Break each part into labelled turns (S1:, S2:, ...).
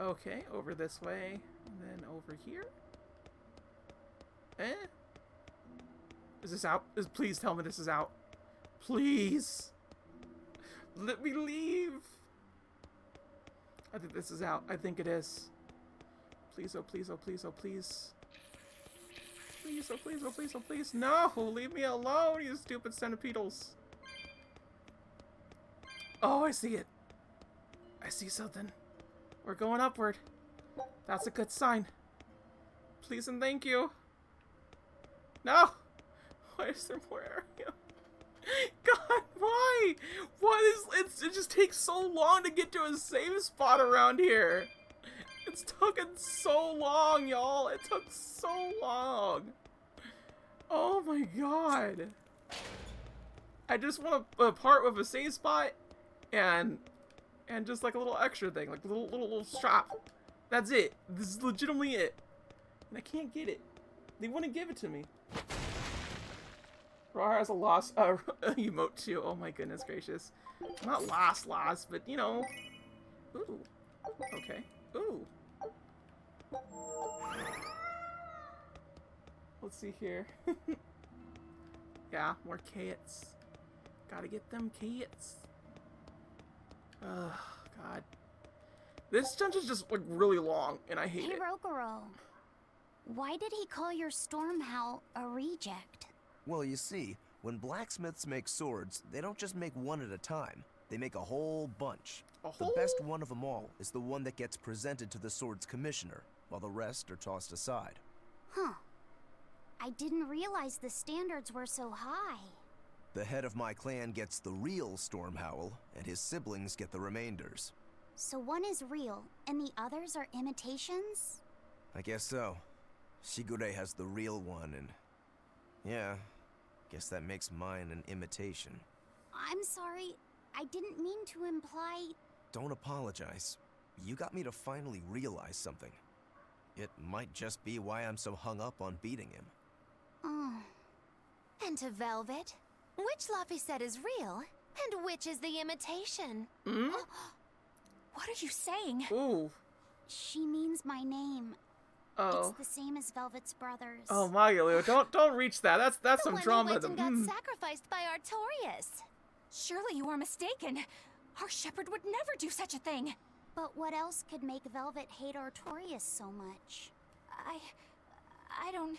S1: Okay, over this way. And then over here. Eh? Is this out? Please tell me this is out. Please! Let me leave! I think this is out. I think it is. Please, oh please, oh please, oh please. Please, oh please, oh please, oh please. No! Leave me alone, you stupid centipedals. Oh, I see it. I see something. We're going upward. That's a good sign. Please and thank you. No! Why is there more area? God, why? It just takes so long to get to a save spot around here. It's taken so long, y'all. It took so long. Oh my god. I just want a part with a save spot and just like a little extra thing, like a little shop. That's it. This is legitimately it. And I can't get it. They wouldn't give it to me. Rar has a lost emote too. Oh my goodness gracious. Not lost, but you know. Ooh. Okay. Ooh. Let's see here. Yeah, more kits. Gotta get them kits. Oh, God. This dungeon's just like really long, and I hate it.
S2: Hirokuro, why did he call your storm howl a reject?
S3: Well, you see, when blacksmiths make swords, they don't just make one at a time. They make a whole bunch. The best one of them all is the one that gets presented to the sword's commissioner, while the rest are tossed aside.
S2: Huh. I didn't realize the standards were so high.
S3: The head of my clan gets the real storm howl, and his siblings get the remainders.
S2: So one is real, and the others are imitations?
S3: I guess so. Shigure has the real one, and... yeah, guess that makes mine an imitation.
S2: I'm sorry, I didn't mean to imply...
S3: Don't apologize. You got me to finally realize something. It might just be why I'm so hung up on beating him.
S2: Oh.
S4: And to Velvet, which Laphicet is real, and which is the imitation?
S1: Hmm?
S4: What are you saying?
S1: Ooh.
S2: She means my name.
S1: Oh.
S2: It's the same as Velvet's brothers.
S1: Oh, Magalu, don't reach that. That's
S4: The
S1: some
S4: one
S1: drama.
S4: who went and got sacrificed by Artorias.
S5: Surely you are mistaken. Our shepherd would never do such a thing.
S2: But what else could make Velvet hate Artorias so much?
S5: I don't...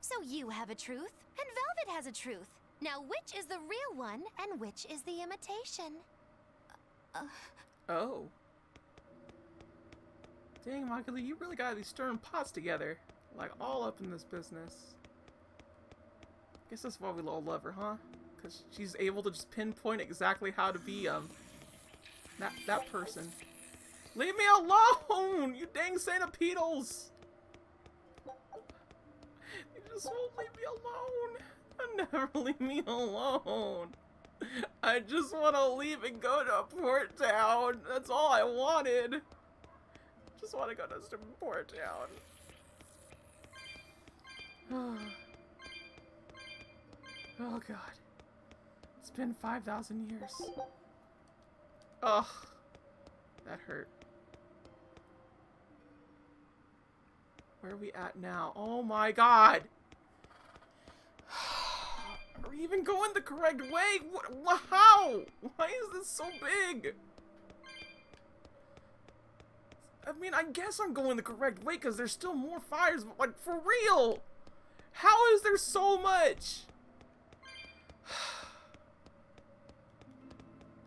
S4: So you have a truth, and Velvet has a truth. Now which is the real one, and which is the imitation?
S1: Oh. Dang, Magalu, you really got these stirring pots together. Like, all up in this business. Guess that's why we all love her, huh? Because she's able to just pinpoint exactly how to be, that person. Leave me alone! You dang centipedals! You just won't leave me alone! Never leave me alone! I just want to leave and go to Port Town. That's all I wanted. Just want to go to Port Town. Oh god. It's been 5,000 years. Ugh. That hurt. Where are we at now? Oh my god! Are we even going the correct way? How? Why is this so big? I mean, I guess I'm going the correct way because there's still more fires, but like, for real! How is there so much?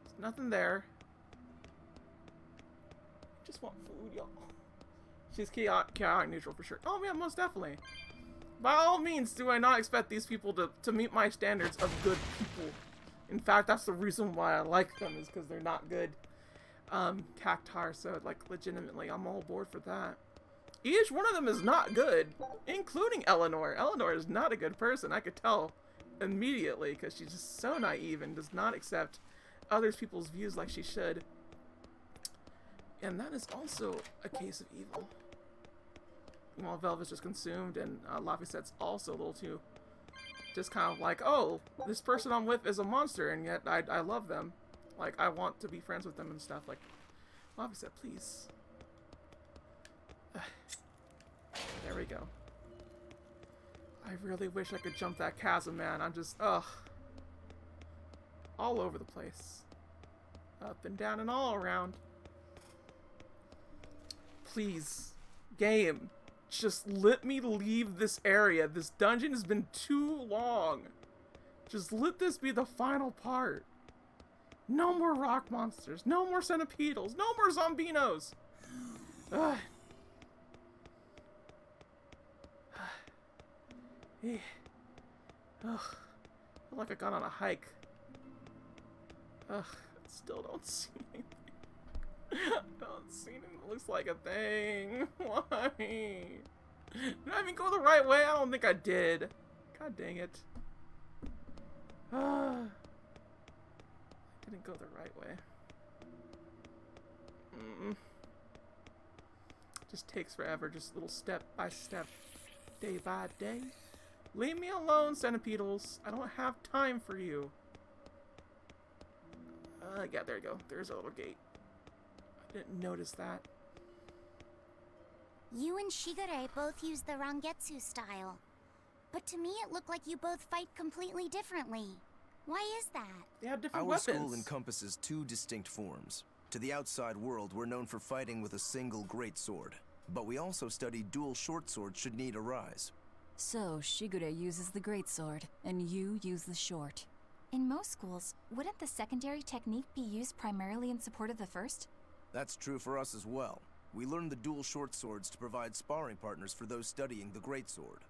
S1: There's nothing there. Just want food, y'all. She's chaotic neutral for sure. Oh man, most definitely. By all means, do I not expect these people to meet my standards of good people. In fact, that's the reason why I like them, is because they're not good cactar, so like legitimately I'm all aboard for that. Each one of them is not good, including Eleanor. Eleanor is not a good person, I could tell immediately, because she's just so naive and does not accept other people's views like she should. And that is also a case of evil. While Velvet's just consumed, and Laphicet's also a little too just kind of like, oh, this person I'm with is a monster, and yet I love them. Like, I want to be friends with them and stuff. Like, Laphicet, please. There we go. I really wish I could jump that chasm, man. I'm just, ugh. All over the place. Up and down and all around. Please, game, just let me leave this area. This dungeon has been too long. Just let this be the final part. No more rock monsters. No more centipedals. No more zombinos. Ugh. Ugh. I feel like I got on a hike. Ugh. Still don't see anything. Don't see anything that looks like a thing. Why? Did I even go the right way? I don't think I did. God dang it. I didn't go the right way. Just takes forever. Just little step by step. Day by day. Leave me alone, centipedals. I don't have time for you. Yeah, there you go. There's a little gate. I didn't notice that.
S2: You and Shigure both use the Rangetsu style. But to me it looked like you both fight completely differently. Why is that?
S1: They have different
S3: Our
S1: weapons.
S3: school encompasses 2 distinct forms. To the outside world, we're known for fighting with a single greatsword. But we also study dual short swords should need arise.
S5: So, Shigure uses the greatsword, and you use the short. In most schools, wouldn't the secondary technique be used primarily in support of the first?
S3: That's true for us as well. We learn the dual short swords to provide sparring partners for those studying the greatsword.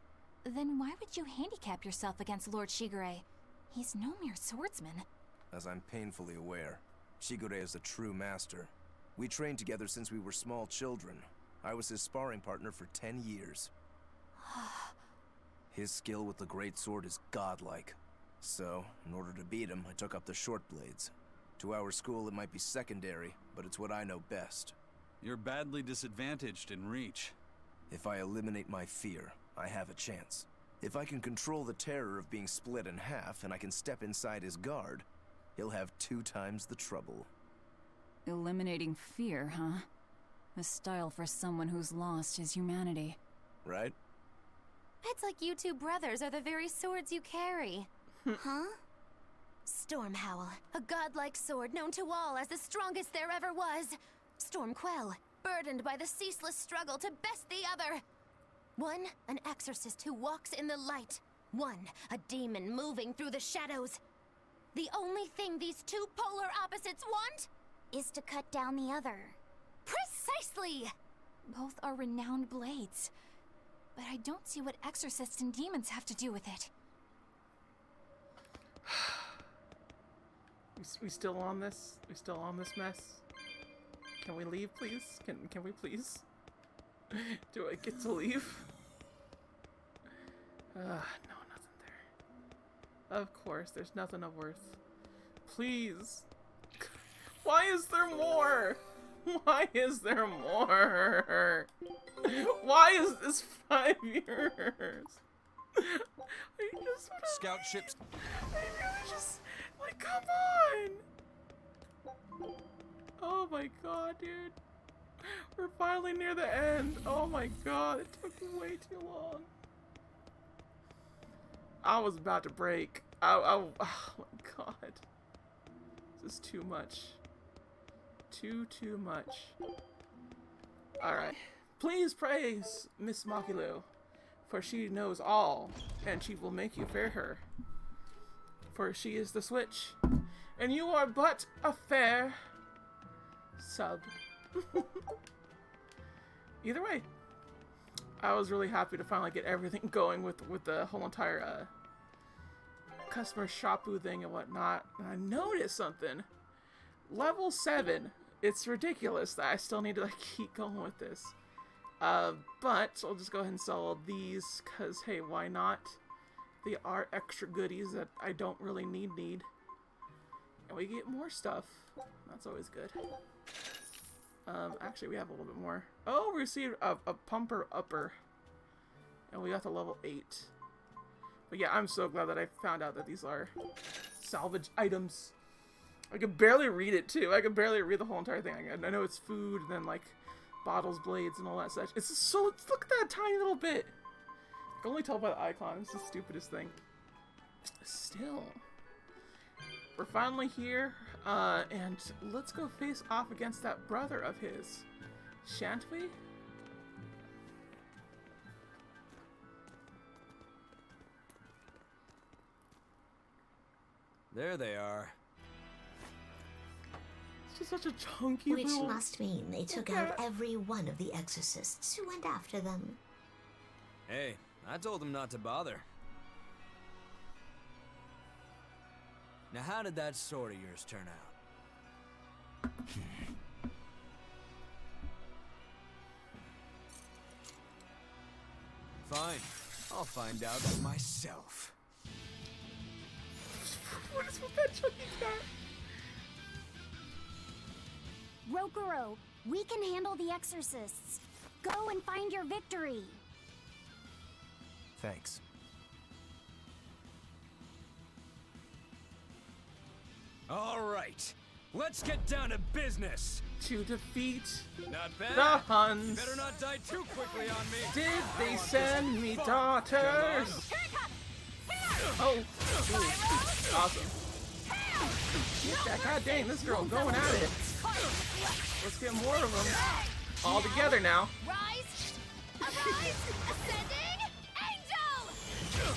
S5: Then why would you handicap yourself against Lord Shigure? He's no mere swordsman.
S3: As I'm painfully aware, Shigure is a true master. We trained together since we were small children. I was his sparring partner for 10 years. His skill with the greatsword is godlike. So, in order to beat him, I took up the short blades. To our school, it might be secondary, but it's what I know best.
S6: You're badly disadvantaged in reach.
S3: If I eliminate my fear, I have a chance. If I can control the terror of being split in half and I can step inside his guard, he'll have 2 times the trouble.
S5: Eliminating fear, huh? A style for someone who's lost his humanity.
S3: Right?
S4: It's like you two brothers are the very swords you carry.
S2: Huh?
S4: Stormhowl, a godlike sword known to all as the strongest there ever was. Stormquell, burdened by the ceaseless struggle to best the other. One, an exorcist who walks in the light. One, a demon moving through the shadows. The only thing these 2 polar opposites want
S2: Is to cut down the other.
S4: precisely.
S5: Both are renowned blades. But I don't see what exorcists and demons have to do with it.
S1: We still on this? We still on this mess? Can we leave, please? Can we please? Do I get to leave? No, nothing there. Of course, there's nothing of worth. Please. Why is there more? Why is there more? Why is this 5 years? I just wanna,
S6: Scout ships.
S1: I really just, like, come on! Oh my god, dude. We're finally near the end. Oh my god, it took way too long. I was about to break. Oh my god. This is too much. Too much. Alright. Please praise Miss Makilu, for she knows all, and she will make you fear her. For she is the switch, and you are but a fair sub. Either way, I was really happy to finally get everything going with the whole entire customer shapu thing and whatnot. And I noticed something. Level 7. It's ridiculous that I still need to like keep going with this. But I'll just go ahead and sell all these, because hey, why not? They are extra goodies that I don't really need. And we get more stuff. That's always good. Actually, we have a little bit more. Oh, we received a pumper upper. And we got to level 8. But yeah, I'm so glad that I found out that these are salvage items. I could barely read it, too. I could barely read the whole entire thing. I know it's food, and then, like, bottles, blades, and all that such. It's so, look at that tiny little bit. I can only tell by the icon. It's the stupidest thing. Still. We're finally here, and let's go face off against that brother of his. Shan't we?
S7: There they are.
S1: It's just such a chunky
S8: Which
S1: little...
S8: must mean they took out every one of the exorcists who went after them.
S7: Hey, I told them not to bother. Now how did that sword of yours turn out? Fine, I'll find out for myself.
S1: What is with that chunky cat?
S2: Rokuro, we can handle the exorcists. Go and find your victory.
S3: Thanks.
S7: All right, let's get down to business.
S1: To defeat
S7: Not bad.
S1: the Huns.
S7: Better not die too quickly on me.
S1: Did they send me daughters? Oh, ooh, awesome. Get that, god dang, this girl going at it. Let's get more of them. All together now.
S4: Rise! Arise! Ascending! Angel!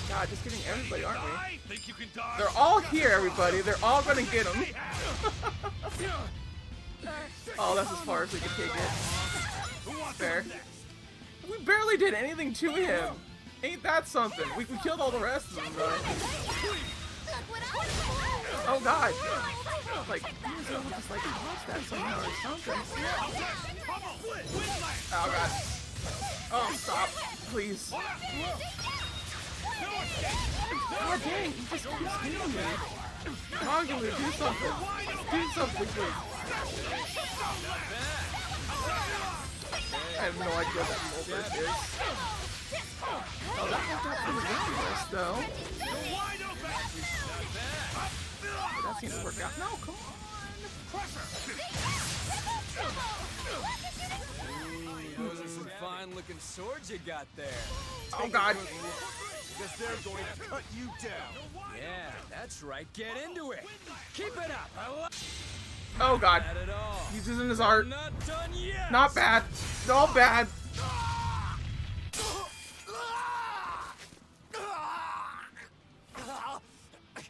S1: God, just getting everybody, aren't we?
S6: I think you can die.
S1: They're all here, everybody. They're all gonna get them. Oh, that's as far as we can take it. Fair. We barely did anything to him. Ain't that something? We killed all the rest of them, though.
S4: Look what I
S1: Oh god. Like, he was able to just like watch that somehow or something. Oh god. Oh, stop. Please. Oh dang, he just keeps hitting me. Magulu, do something. Do something, please. I have no idea what that multiverse is. Oh, that worked out pretty well for us, though. That seems to work out. No, come on.
S7: Those are some fine-looking swords you got there.
S1: Oh god.
S3: Because they're going to cut you down.
S7: Yeah, that's right. Get into it. Keep it up. I love
S1: Oh god.
S7: that at all.
S1: He's using his art.
S7: I'm not done yet.
S1: Not bad. All bad.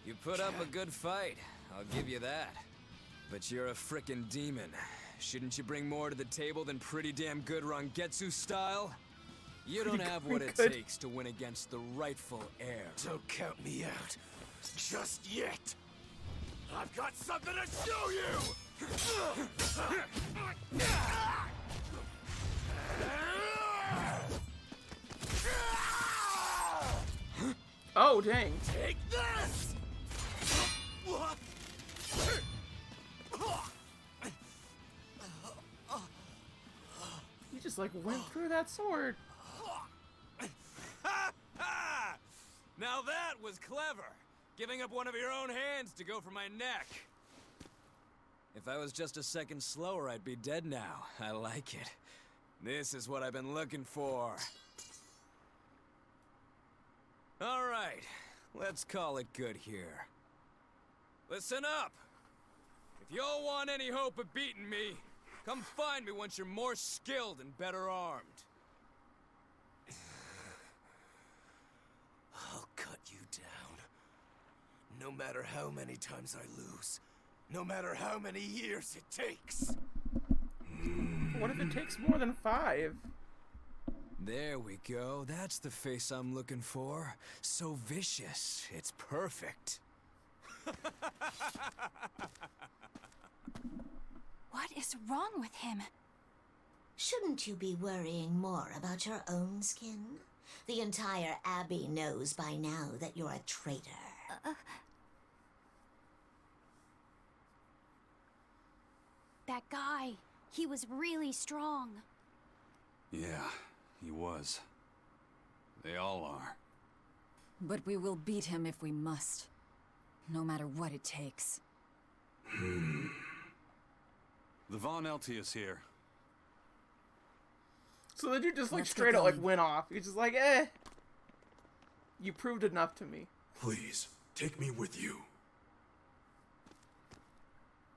S7: You put up a good fight. I'll give you that. But you're a frickin' demon. Shouldn't you bring more to the table than pretty damn good Rangetsu style? You don't have what it
S1: good.
S7: takes to win against the rightful heir.
S3: Don't count me out. Just yet. I've got something to show you!
S1: Oh dang.
S3: Take this!
S1: He just like went through that sword.
S7: Now that was clever. Giving up one of your own hands to go for my neck. If I was just a second slower, I'd be dead now. I like it. This is what I've been looking for. All right, let's call it good here. Listen up. If y'all want any hope of beating me, come find me once you're more skilled and better armed.
S3: I'll cut you down. No matter how many times I lose. No matter how many years it takes.
S1: What if it takes more than 5?
S7: There we go. That's the face I'm looking for. So vicious. It's perfect.
S5: What is wrong with him?
S8: Shouldn't you be worrying more about your own skin? The entire Abbey knows by now that you're a traitor.
S2: That guy, he was really strong.
S6: Yeah, he was. They all are.
S5: But we will beat him if we must. No matter what it takes.
S6: The Von Eltius here.
S1: So then you just like
S5: Let's get
S1: straight up like
S5: going.
S1: went off. You're just like, eh. You proved enough to me.
S9: Please, take me with you.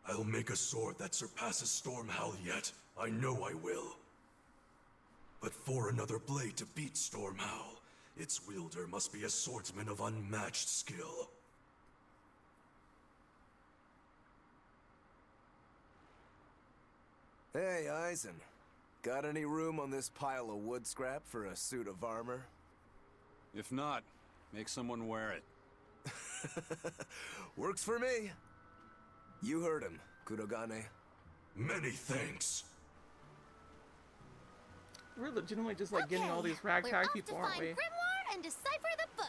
S9: I'll make a sword that surpasses Stormhowl yet. I know I will. But for another blade to beat Stormhowl, its wielder must be a swordsman of unmatched skill.
S3: Hey, Eisen. Got any room on this pile of wood scrap for a suit of armor?
S6: If not, make someone wear it.
S3: Works for me. You heard him, Kurogane.
S9: Many thanks.
S1: We're legitimately just like getting all these ragtag people, aren't we?
S4: We're off to find Grimoire and decipher the book.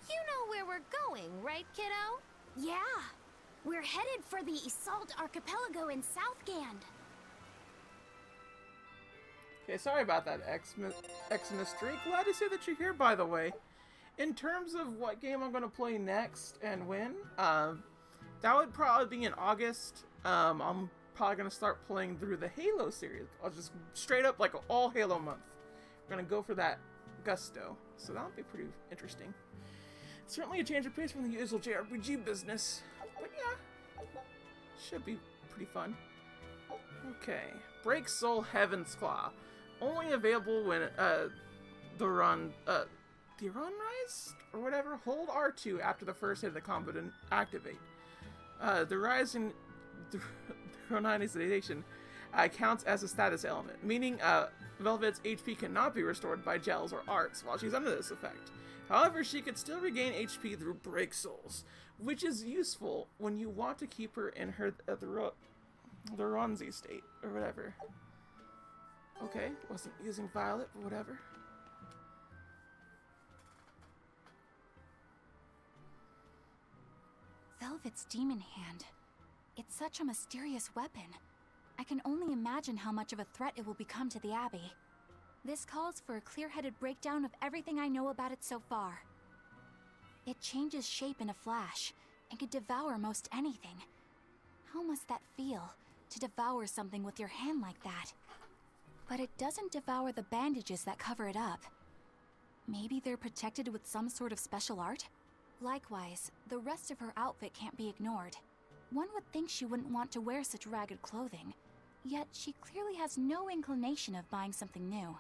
S4: You know where we're going, right, kiddo?
S2: Yeah. We're headed for the Assault Archipelago in Southgand.
S1: Okay, sorry about that, X-Mystery. Glad to see that you're here, by the way. In terms of what game I'm going to play next and when, that would probably be in August. I'm probably going to start playing through the Halo series. I'll just straight up like all Halo month. We're going to go for that gusto. So that'll be pretty interesting. Certainly a change of pace from the usual JRPG business. But yeah, should be pretty fun. Okay, Break Soul Heaven's Claw. Only available when the run rise or whatever. Hold R2 after the first hit of the combo to activate. The rise in the Ronization counts as a status element, meaning Velvet's HP cannot be restored by gels or arts while she's under this effect. However, she could still regain HP through Break Souls, which is useful when you want to keep her in her the Ronzi state or whatever. Okay, wasn't using Violet, but whatever.
S5: Velvet's demon hand. It's such a mysterious weapon. I can only imagine how much of a threat it will become to the Abbey. This calls for a clear-headed breakdown of everything I know about it so far. It changes shape in a flash, and can devour most anything. How must that feel, to devour something with your hand like that? But it doesn't devour the bandages that cover it up. Maybe they're protected with some sort of special art? Likewise, the rest of her outfit can't be ignored. One would think she wouldn't want to wear such ragged clothing, yet she clearly has no inclination of buying something new.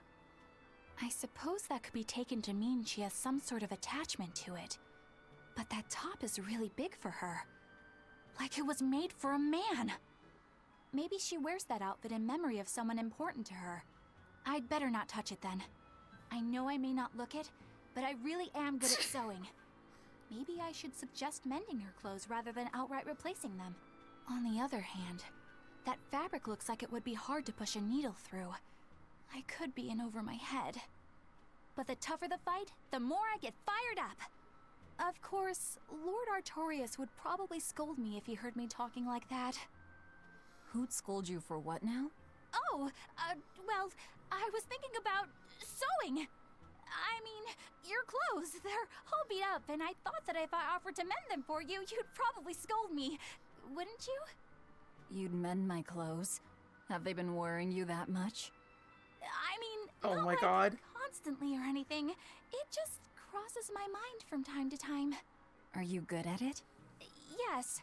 S5: I suppose that could be taken to mean she has some sort of attachment to it. But that top is really big for her. Like it was made for a man. Maybe she wears that outfit in memory of someone important to her. I'd better not touch it then. I know I may not look it, but I really am good at sewing. Maybe I should suggest mending her clothes rather than outright replacing them. On the other hand, that fabric looks like it would be hard to push a needle through. I could be in over my head. But the tougher the fight, the more I get fired up. Of course, Lord Artorias would probably scold me if he heard me talking like that.
S10: Who'd scold you for what now?
S5: Oh, well, I was thinking about sewing. I mean, your clothes, they're all beat up, and I thought that if I offered to mend them for you, you'd probably scold me. Wouldn't you?
S10: You'd mend my clothes? Have they been worrying you that much?
S5: I mean,
S1: Oh
S5: not
S1: my
S5: like
S1: God.
S5: constantly or anything. It just crosses my mind from time to time.
S10: Are you good at it?
S5: Yes.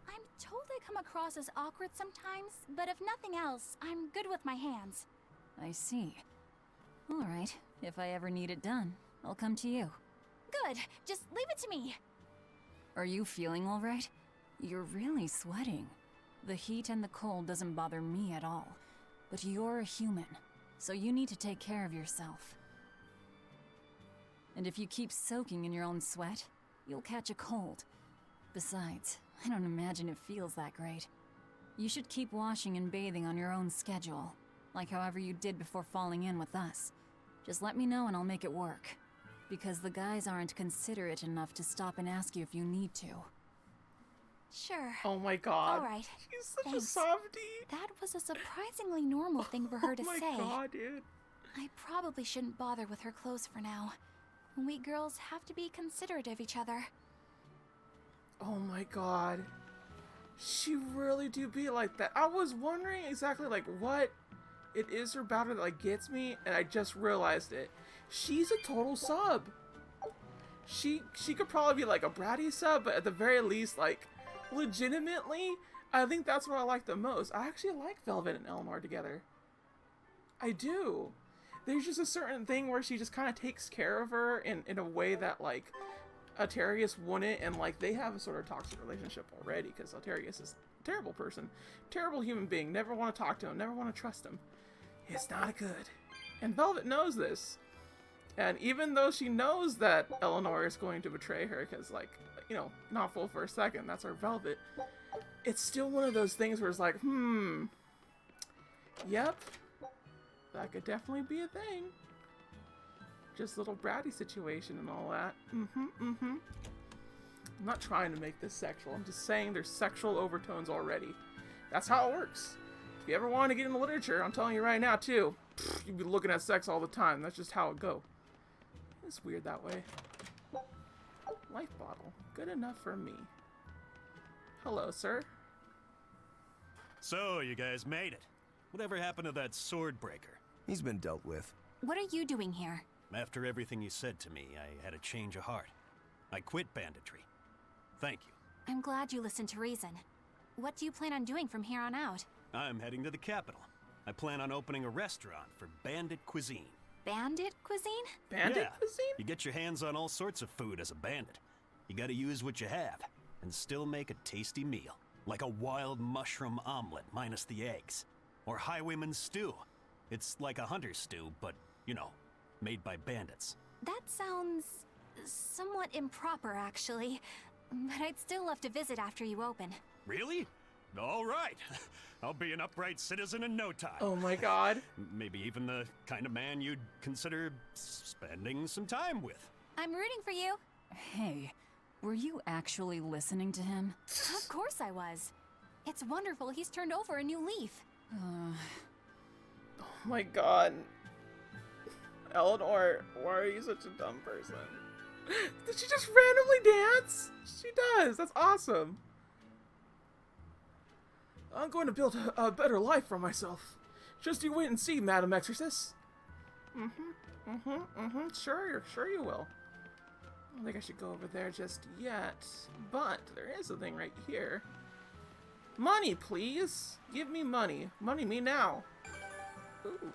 S5: I'm told I come across as awkward sometimes, but if nothing else, I'm good with my hands.
S10: I see. All right, if I ever need it done, I'll come to you.
S5: Good. Just leave it to me.
S10: Are you feeling all right? You're really sweating. The heat and the cold doesn't bother me at all. But you're a human, so you need to take care of yourself. And if you keep soaking in your own sweat, you'll catch a cold. Besides, I don't imagine it feels that great. You should keep washing and bathing on your own schedule, like however you did before falling in with us. Just let me know and I'll make it work. Because the guys aren't considerate enough to stop and ask you if you need to.
S5: Sure.
S1: Oh my God.
S5: All right.
S1: She's such
S5: Thanks.
S1: a softie.
S5: That was a surprisingly normal thing for her to
S1: Oh
S5: say.
S1: my God, dude.
S5: I probably shouldn't bother with her clothes for now. We girls have to be considerate of each other.
S1: Oh my God. She really do be like that. I was wondering exactly like what It is her battle that like gets me, and I just realized it. She's a total sub. She could probably be like a bratty sub, but at the very least, like, legitimately, I think that's what I like the most. I actually like Velvet and Eleanor together. I do. There's just a certain thing where she just kind of takes care of her in a way that, like, Alterius wouldn't, and, like, they have a sort of toxic relationship already, because Alterius is a terrible person. Terrible human being. Never want to talk to him. Never want to trust him. It's not good. And Velvet knows this. And even though she knows that Eleanor is going to betray her, because, like, you know, not full for a second, that's our Velvet, it's still one of those things where it's like, yep, that could definitely be a thing. Just a little bratty situation and all that. I'm not trying to make this sexual. I'm just saying there's sexual overtones already. That's how it works. If you ever want to get into literature, I'm telling you right now, too, you'd be looking at sex all the time. That's just how it go. It's weird that way. Life bottle. Good enough for me. Hello, sir.
S11: So, you guys made it. Whatever happened to that sword breaker?
S3: He's been dealt with.
S5: What are you doing here?
S11: After everything you said to me, I had a change of heart. I quit banditry. Thank you.
S5: I'm glad you listened to reason. What do you plan on doing from here on out?
S11: I'm heading to the capital. I plan on opening a restaurant for bandit cuisine.
S5: Bandit cuisine?
S1: Bandit cuisine?
S11: You get your hands on all sorts of food as a bandit. You gotta use what you have, and still make a tasty meal. Like a wild mushroom omelet minus the eggs. Or highwayman stew. It's like a hunter's stew, but, you know, made by bandits.
S5: That sounds somewhat improper, actually. But I'd still love to visit after you open.
S11: Really? All right. I'll be an upright citizen in no time.
S1: Oh my god.
S11: Maybe even the kind of man you'd consider spending some time with.
S5: I'm rooting for you.
S10: Hey, were you actually listening to him?
S5: Of course I was. It's wonderful he's turned over a new leaf.
S1: Oh my god. Eleanor, why are you such a dumb person? Did she just randomly dance? She does. That's awesome. I'm going to build a better life for myself. Just you wait and see, Madam Exorcist. Sure you will. I don't think I should go over there just yet. But there is a thing right here. Money, please. Give me money. Money me now. Ooh.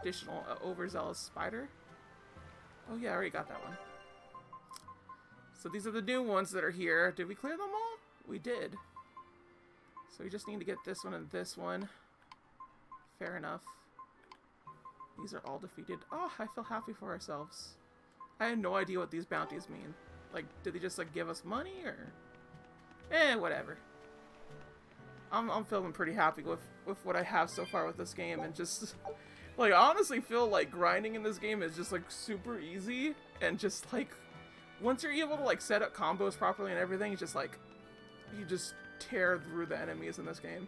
S1: Additional overzealous spider. Oh yeah, I already got that one. So these are the new ones that are here. Did we clear them all? We did. So we just need to get this one and this one. Fair enough. These are all defeated. Oh, I feel happy for ourselves. I had no idea what these bounties mean. Like, did they just like give us money or? Whatever. I'm feeling pretty happy with what I have so far with this game, and just like I honestly feel like grinding in this game is just like super easy, and just like once you're able to like set up combos properly and everything, it's just like you just tear through the enemies in this game.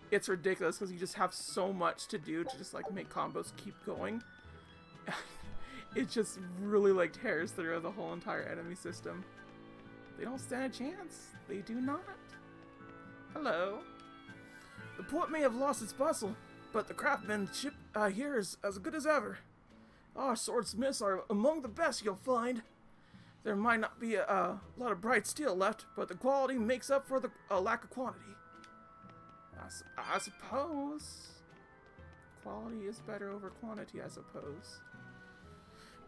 S1: It's ridiculous because you just have so much to do to just like make combos keep going. It just really like tears through the whole entire enemy system. They don't stand a chance. They do not. Hello. The port may have lost its bustle, but the craftsmanship here is as good as ever. Our swordsmiths are among the best you'll find. There might not be a lot of bright steel left, but the quality makes up for the lack of quantity. I suppose. Quality is better over quantity, I suppose.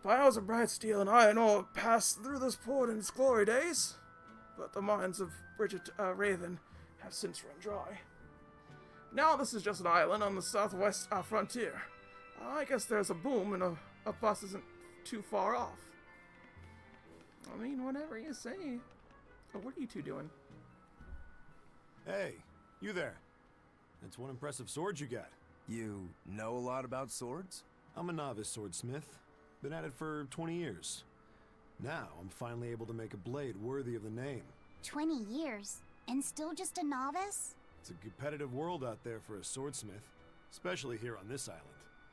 S1: Piles of bright steel and iron ore passed through this port in its glory days, but the mines of Bridget Raven have since run dry. Now this is just an island on the southwest frontier. I guess there's a boom and a bus isn't too far off. I mean, whatever you say. Oh, what are you two doing?
S9: Hey, you there. That's one impressive sword you got.
S3: You know a lot about swords?
S9: I'm a novice swordsmith. Been at it for 20 years. Now, I'm finally able to make a blade worthy of the name.
S2: 20 years? And still just a novice?
S9: It's a competitive world out there for a swordsmith, especially here on this island.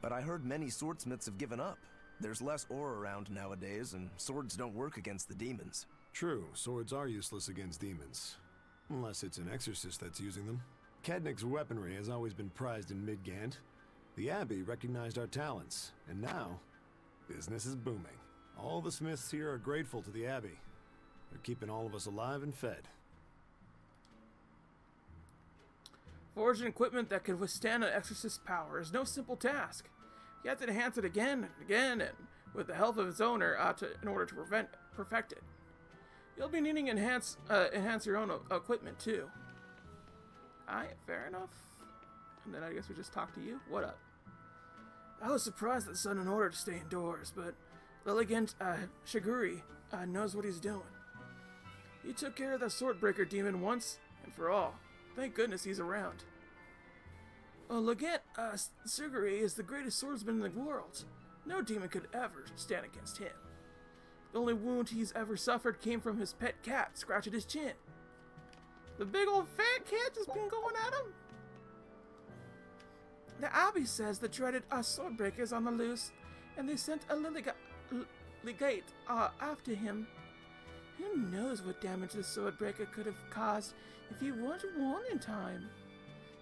S3: But I heard many swordsmiths have given up. There's less ore around nowadays, and swords don't work against the demons.
S9: True, swords are useless against demons. Unless it's an exorcist that's using them. Kednik's weaponry has always been prized in Midgand.
S12: The Abbey recognized our talents, and now, business is booming. All the smiths here are grateful to the Abbey. They're keeping all of us alive and fed.
S1: Forging equipment that could withstand an exorcist's power is no simple task. You have to enhance it again and again, and with the help of its owner, in order to perfect it. You'll be needing to enhance your own equipment too. Alright, fair enough. And then I guess we just talk to you. What up? I was surprised that the son in order to stay indoors, but the legend Shigure knows what he's doing. He took care of the Swordbreaker demon once and for all. Thank goodness he's around. Legend Shigure is the greatest swordsman in the world. No demon could ever stand against him. The only wound he's ever suffered came from his pet cat scratching his chin. The big old fat cat just been going at him. The Abbey says the dreaded Swordbreaker is on the loose, and they sent a legate after him. Who knows what damage the Swordbreaker could have caused if he weren't warned in time.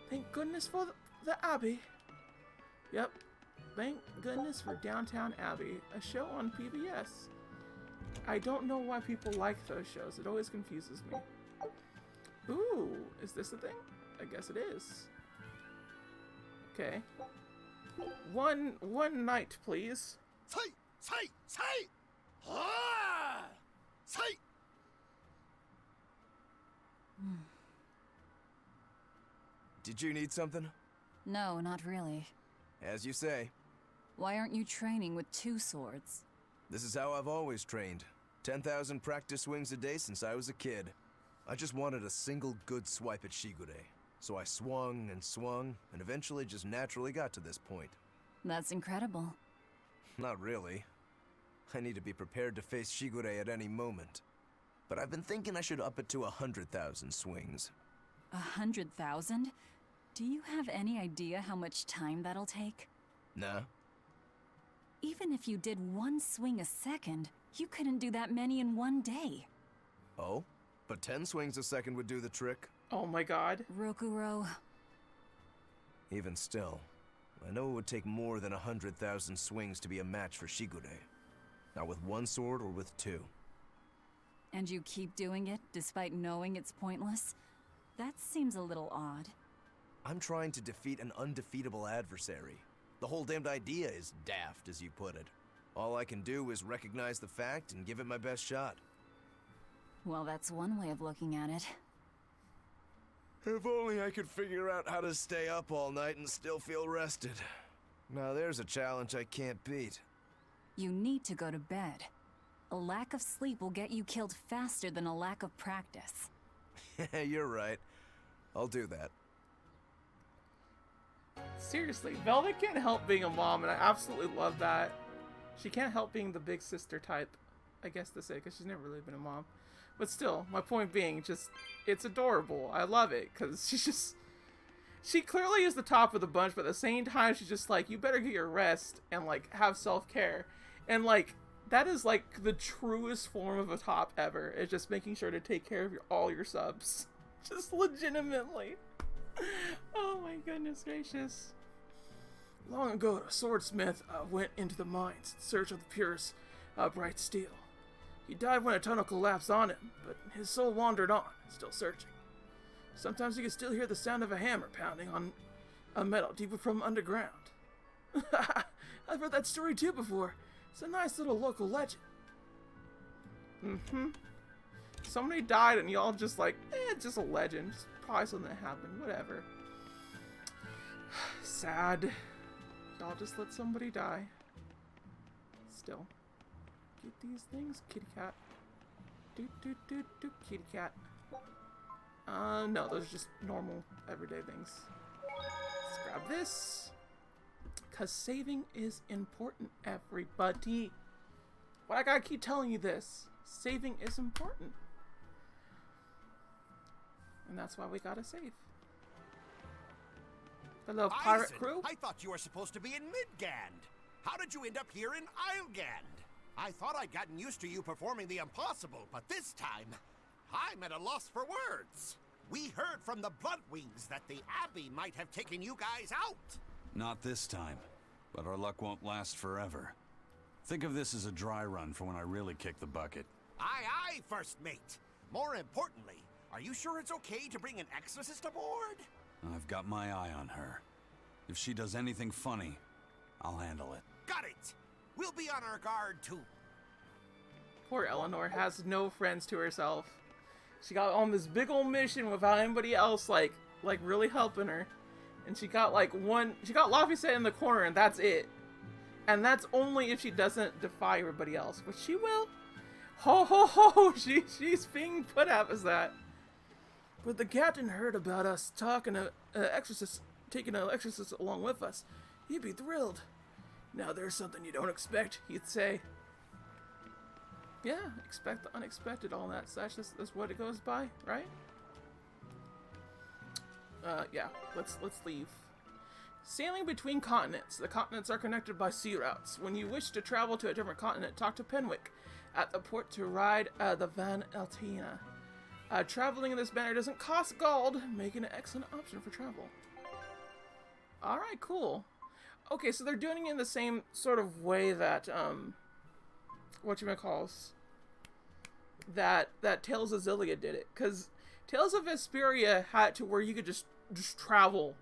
S1: Thank goodness for the Abbey. Yep, thank goodness for Downtown Abbey, a show on PBS. I don't know why people like those shows. It always confuses me. Ooh, is this a thing? I guess it is. Okay. One night, please.
S3: Did you need something?
S10: No, not really.
S3: As you say.
S10: Why aren't you training with 2 swords?
S3: This is how I've always trained. 10,000 practice swings a day since I was a kid. I just wanted a single good swipe at Shigure. So I swung, and eventually just naturally got to this point.
S10: That's incredible.
S3: Not really. I need to be prepared to face Shigure at any moment. But I've been thinking I should up it to 100,000 swings.
S10: 100,000? Do you have any idea how much time that'll take?
S3: Nah.
S10: Even if you did 1 swing a second, you couldn't do that many in 1 day.
S3: Oh? But 10 swings a second would do the trick.
S1: Oh my god.
S10: Rokuro.
S3: Even still, I know it would take more than 100,000 swings to be a match for Shigure. Not with 1 sword or with 2.
S10: And you keep doing it, despite knowing it's pointless? That seems a little odd.
S3: I'm trying to defeat an undefeatable adversary. The whole damned idea is daft, as you put it. All I can do is recognize the fact and give it my best shot.
S10: Well, that's one way of looking at it.
S3: If only I could figure out how to stay up all night and still feel rested. Now there's a challenge I can't beat.
S10: You need to go to bed. A lack of sleep will get you killed faster than a lack of practice.
S3: You're right. I'll do that.
S1: Seriously, Velvet can't help being a mom, and I absolutely love that. She can't help being the big sister type, I guess to say, because she's never really been a mom. But still, my point being, just, it's adorable. I love it, because she clearly is the top of the bunch, but at the same time, she's just like, you better get your rest and, like, have self-care. And, like, that is, like, the truest form of a top ever. It's just making sure to take care of all your subs. Just legitimately. Oh my goodness gracious. Long ago, a swordsmith went into the mines in search of the purest, bright steel. He died when a tunnel collapsed on him, but his soul wandered on, still searching. Sometimes you can still hear the sound of a hammer pounding on a metal deep from underground. I've heard that story too before. It's a nice little local legend. Somebody died and y'all just like, it's just a legend. It's probably something that happened, whatever. Sad. Y'all just let somebody die. Still. Get these things, kitty cat. Kitty cat. No, those are just normal, everyday things. Let's grab this. Because saving is important, everybody. Why I gotta keep telling you this? Saving is important. And that's why we gotta save. The little pirate crew.
S13: I thought you were supposed to be in Midgand. How did you end up here in Islegand? I thought I'd gotten used to you performing the impossible, but this time, I'm at a loss for words. We heard from the Bloodwings that the Abbey might have taken you guys out.
S6: Not this time, but our luck won't last forever. Think of this as a dry run for when I really kick the bucket.
S13: Aye, aye, first mate. More importantly, are you sure it's okay to bring an exorcist aboard?
S6: I've got my eye on her. If she does anything funny, I'll handle it.
S13: Got it! We'll be on our guard, too.
S1: Poor Eleanor has no friends to herself. She got on this big old mission without anybody else, like really helping her. And she got Laphicet in the corner, and that's it. And that's only if she doesn't defy everybody else, which she will. Ho ho ho! She's being put out as that. But the captain heard about us taking an exorcist along with us. He'd be thrilled. Now there's something you don't expect, he'd say. Yeah, expect the unexpected, all that such. That's what it goes by, right? Yeah, let's leave. Sailing between continents. The continents are connected by sea routes. When you wish to travel to a different continent, talk to Penwick at the port to ride the Van Eltina. Traveling in this manner doesn't cost gold, making an excellent option for travel. Alright, cool. Okay, so they're doing it in the same sort of way that, that Tales of Xillia did it. Because Tales of Vesperia had to where you could just travel,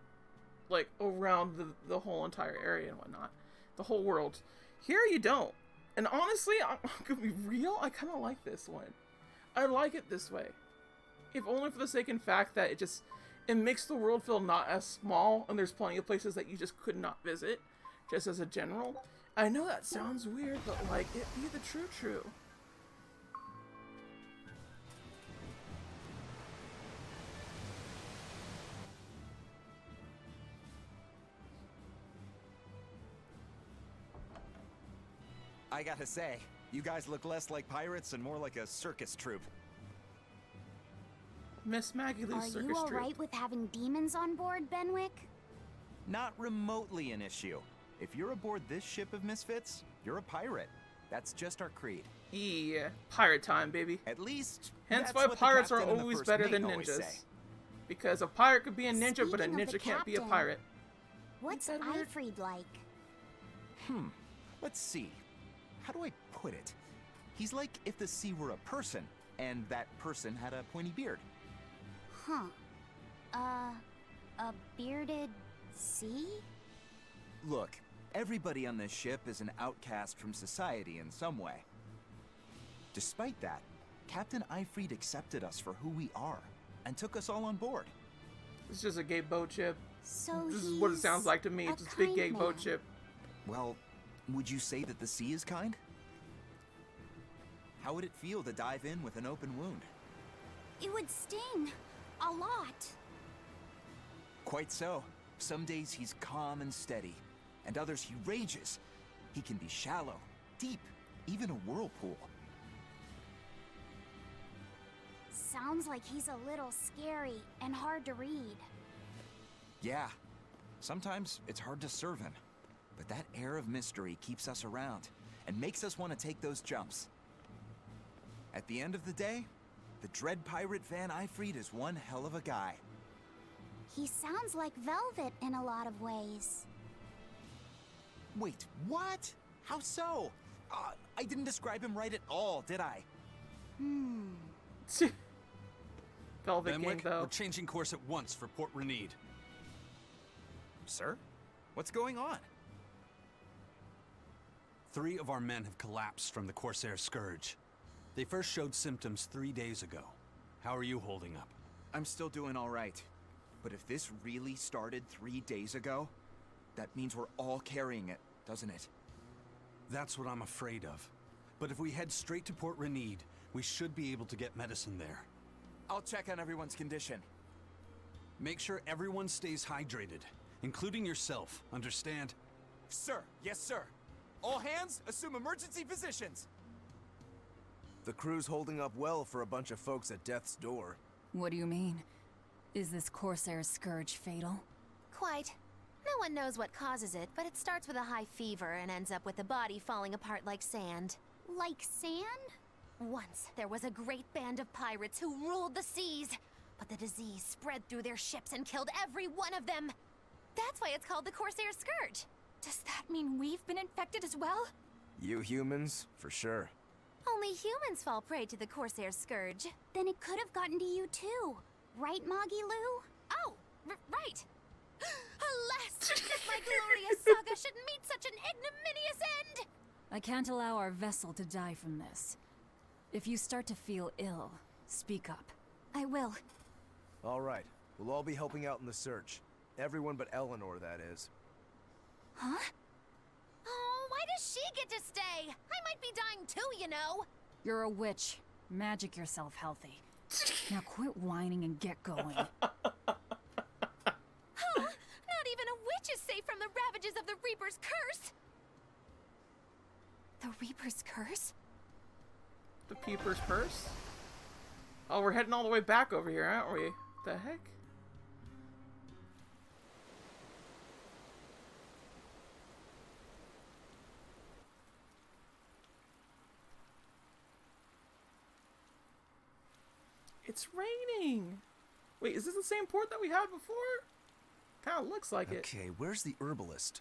S1: like, around the whole entire area and whatnot. The whole world. Here you don't. And honestly, I'm gonna be real, I kind of like this one. I like it this way. If only for the sake and fact that it makes the world feel not as small, and there's plenty of places that you just could not visit, just as a general. I know that sounds weird, but like, it be the true.
S14: I gotta say, you guys look less like pirates and more like a circus troupe.
S1: Miss Maggie Lou's circus troupe.
S2: Are you alright with having demons on board, Benwick?
S14: Not remotely an issue. If you're aboard this ship of misfits, you're a pirate. That's just our creed.
S1: Yeah, pirate time, baby.
S14: At least,
S1: hence why pirates are always better than ninjas. Because a pirate could be a ninja, but a ninja can't be a pirate.
S2: What's Eifried like?
S14: Let's see. How do I put it? He's like if the sea were a person, and that person had a pointy beard.
S2: Huh. A bearded sea?
S14: Look, everybody on this ship is an outcast from society in some way. Despite that, Captain Eifried accepted us for who we are, and took us all on board.
S1: It's just a gay boat ship.
S2: So
S1: this is what it sounds like to me. It's just a big gay boat ship.
S14: Well, would you say that the sea is kind? How would it feel to dive in with an open wound?
S2: It would sting. A lot.
S14: Quite so. Some days he's calm and steady, and others he rages. He can be shallow, deep, even a whirlpool.
S2: Sounds like he's a little scary and hard to read.
S14: Yeah. Sometimes it's hard to serve him. But that air of mystery keeps us around, and makes us want to take those jumps. At the end of the day, the dread pirate Van Eifried is one hell of a guy.
S2: He sounds like Velvet in a lot of ways.
S14: Wait, what? How so? I didn't describe him right at all, did I?
S1: Velvet Gang, though.
S6: We're changing course at once for Port Renede.
S14: Sir? What's going on?
S6: 3 of our men have collapsed from the Corsair Scourge. They first showed symptoms 3 days ago. How are you holding up?
S14: I'm still doing all right. But if this really started 3 days ago, that means we're all carrying it, doesn't it?
S6: That's what I'm afraid of. But if we head straight to Port Renede, we should be able to get medicine there.
S14: I'll check on everyone's condition.
S6: Make sure everyone stays hydrated, including yourself, understand?
S14: Sir, yes sir. All hands, assume emergency positions.
S3: The crew's holding up well for a bunch of folks at death's door.
S10: What do you mean? Is this Corsair Scourge fatal?
S4: Quite. No one knows what causes it, but it starts with a high fever and ends up with the body falling apart like sand.
S2: Like sand?
S4: Once, there was a great band of pirates who ruled the seas, but the disease spread through their ships and killed every one of them. That's why it's called the Corsair Scourge.
S5: Does that mean we've been infected as well?
S3: You humans, for sure.
S4: Only humans fall prey to the Corsair Scourge.
S2: Then it could have gotten to you too. Right, Moggy Lou?
S4: Oh, right. Alas, that my glorious saga should meet such an ignominious end!
S10: I can't allow our vessel to die from this. If you start to feel ill, speak up.
S5: I will.
S3: All right, we'll all be helping out in the search. Everyone but Eleanor, that is.
S5: Huh?
S4: Oh, why does she get to stay? I might be dying too, you know.
S10: You're a witch. Magic yourself healthy. Now quit whining and get going.
S4: Huh? Not even a witch is safe from the ravages of the Reaper's curse!
S5: The Reaper's curse?
S1: The Peeper's Purse? Oh, we're heading all the way back over here, aren't we? The heck? It's raining! Wait, is this the same port that we had before? Kinda looks like it.
S3: Okay, where's the herbalist?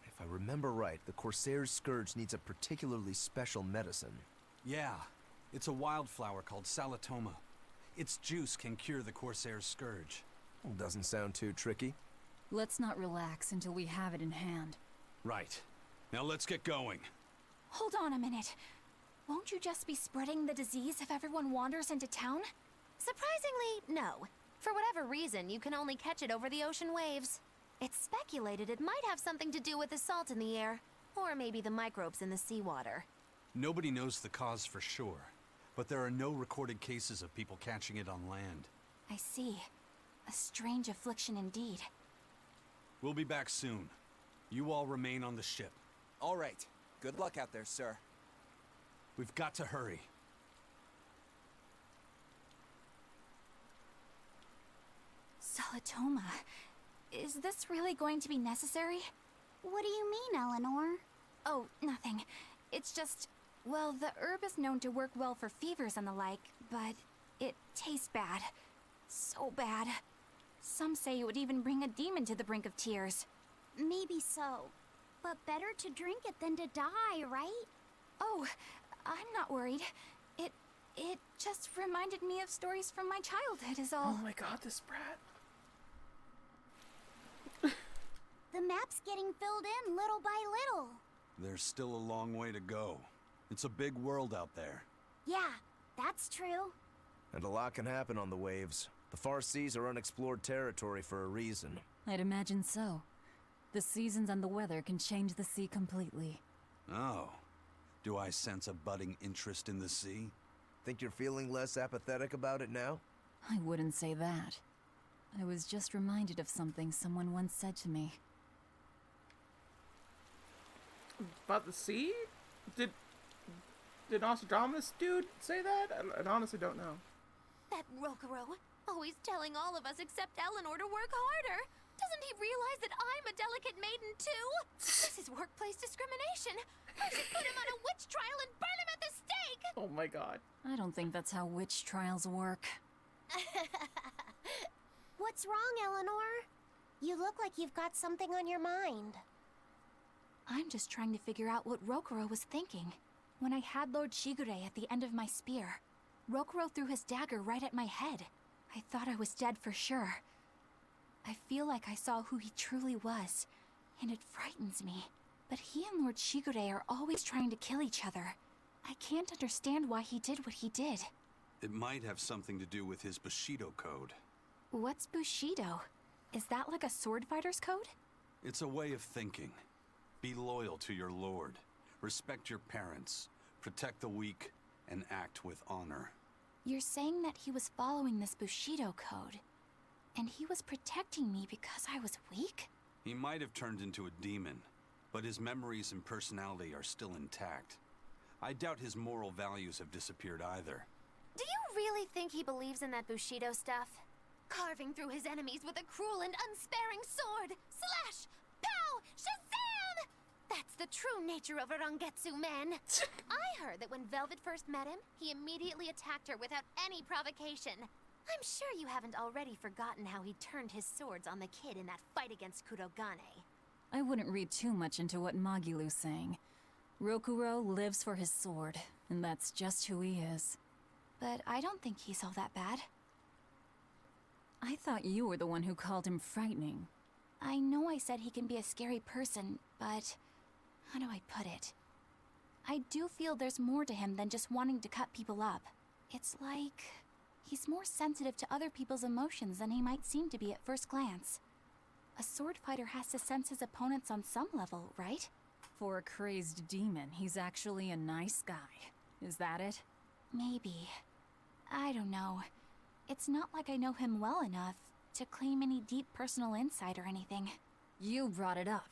S3: If I remember right, the Corsair's Scourge needs a particularly special medicine.
S6: Yeah, it's a wildflower called Salatoma. Its juice can cure the Corsair's Scourge.
S3: Doesn't sound too tricky.
S10: Let's not relax until we have it in hand.
S6: Right. Now let's get going.
S5: Hold on a minute. Won't you just be spreading the disease if everyone wanders into town?
S4: Surprisingly, no. For whatever reason, you can only catch it over the ocean waves. It's speculated it might have something to do with the salt in the air, or maybe the microbes in the seawater.
S6: Nobody knows the cause for sure, but there are no recorded cases of people catching it on land.
S5: I see. A strange affliction indeed.
S6: We'll be back soon. You all remain on the ship.
S14: All right. Good luck out there, sir.
S6: We've got to hurry.
S5: Salatoma. Is this really going to be necessary?
S2: What do you mean, Eleanor?
S5: Oh, nothing. It's just, well, the herb is known to work well for fevers and the like, but it tastes bad. So bad. Some say it would even bring a demon to the brink of tears.
S2: Maybe so. But better to drink it than to die, right?
S5: Oh, I'm not worried. It just reminded me of stories from my childhood is all.
S1: Oh my god, this brat.
S2: The map's getting filled in little by little.
S6: There's still a long way to go. It's a big world out there.
S2: Yeah, that's true.
S3: And a lot can happen on the waves. The far seas are unexplored territory for a reason.
S10: I'd imagine so. The seasons and the weather can change the sea completely.
S6: Oh. Do I sense a budding interest in the sea?
S3: Think you're feeling less apathetic about it now?
S10: I wouldn't say that. I was just reminded of something someone once said to me.
S1: About the sea? Did Nostradamus dude say that? I honestly don't know.
S4: That Rokuro, always telling all of us except Eleanor to work harder. Doesn't he realize that I'm a delicate maiden too? This is workplace discrimination. I should put him on a witch trial and burn him at the stake!
S1: Oh my god.
S10: I don't think that's how witch trials work.
S2: What's wrong, Eleanor? You look like you've got something on your mind.
S5: I'm just trying to figure out what Rokuro was thinking. When I had Lord Shigure at the end of my spear, Rokuro threw his dagger right at my head. I thought I was dead for sure. I feel like I saw who he truly was, and it frightens me. But he and Lord Shigure are always trying to kill each other. I can't understand why he did what he did.
S6: It might have something to do with his Bushido code.
S5: What's Bushido? Is that like a sword fighter's code?
S6: It's a way of thinking. Be loyal to your lord. Respect your parents. Protect the weak, and act with honor.
S5: You're saying that he was following this Bushido code, and he was protecting me because I was weak?
S6: He might have turned into a demon, but his memories and personality are still intact. I doubt his moral values have disappeared either.
S4: Do you really think he believes in that Bushido stuff? Carving through his enemies with a cruel and unsparing sword! Slash! Pow! Shazam! That's the true nature of a Rangetsu man. I heard that when Velvet first met him, he immediately attacked her without any provocation. I'm sure you haven't already forgotten how he turned his swords on the kid in that fight against Kurogane.
S10: I wouldn't read too much into what Magilu's saying. Rokuro lives for his sword, and that's just who he is.
S5: But I don't think he's all that bad.
S10: I thought you were the one who called him frightening.
S5: I know I said he can be a scary person, but how do I put it? I do feel there's more to him than just wanting to cut people up. It's like he's more sensitive to other people's emotions than he might seem to be at first glance. A sword fighter has to sense his opponents on some level, right?
S10: For a crazed demon, he's actually a nice guy. Is that it?
S5: Maybe. I don't know. It's not like I know him well enough to claim any deep personal insight or anything.
S10: You brought it up.